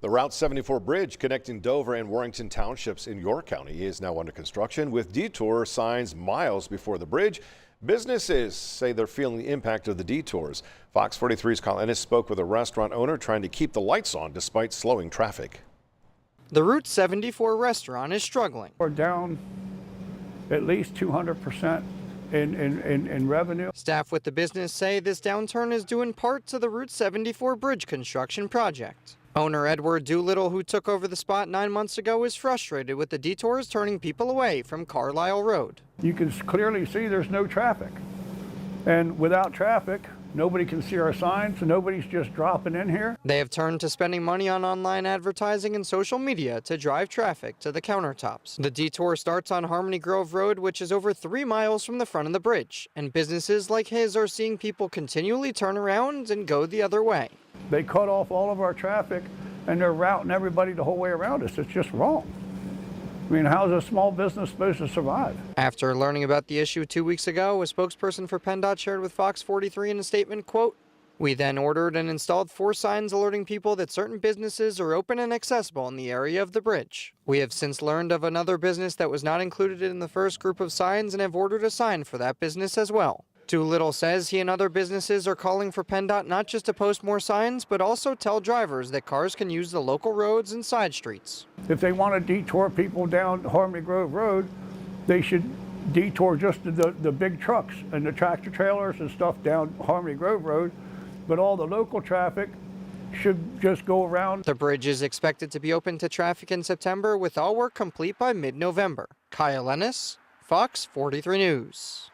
The Route 74 bridge connecting Dover and Warrington Townships in York County is now under construction with detour signs miles before the bridge. Businesses say they're feeling the impact of the detours. Fox 43's Colin Ennis spoke with a restaurant owner trying to keep the lights on despite slowing traffic. The Route 74 restaurant is struggling. We're down at least 200% in revenue. Staff with the business say this downturn is due in part to the Route 74 bridge construction project. Owner Edward Doolittle, who took over the spot 9 months ago, is frustrated with the detours turning people away from Carlisle Road. You can clearly see there's no traffic. And without traffic, nobody can see our signs, so nobody's just dropping in here. They have turned to spending money on online advertising and social media to drive traffic to the countertops. The detour starts on Harmony Grove Road, which is over 3 miles from the front of the bridge, and businesses like his are seeing people continually turn around and go the other way. They cut off all of our traffic and they're routing everybody the whole way around us. It's just wrong. I mean, how's a small business supposed to survive? After learning about the issue 2 weeks ago, a spokesperson for PennDOT shared with Fox 43 in a statement, quote, "We then ordered and installed 4 signs alerting people that certain businesses are open and accessible in the area of the bridge. We have since learned of another business that was not included in the first group of signs and have ordered a sign for that business as well." Doolittle says he and other businesses are calling for PennDOT not just to post more signs, but also tell drivers that cars can use the local roads and side streets. If they want to detour people down Harmony Grove Road, they should detour just the big trucks and the tractor trailers and stuff down Harmony Grove Road, but all the local traffic should just go around. The bridge is expected to be open to traffic in September, with all work complete by mid-November. Kyle Ennis, Fox 43 News.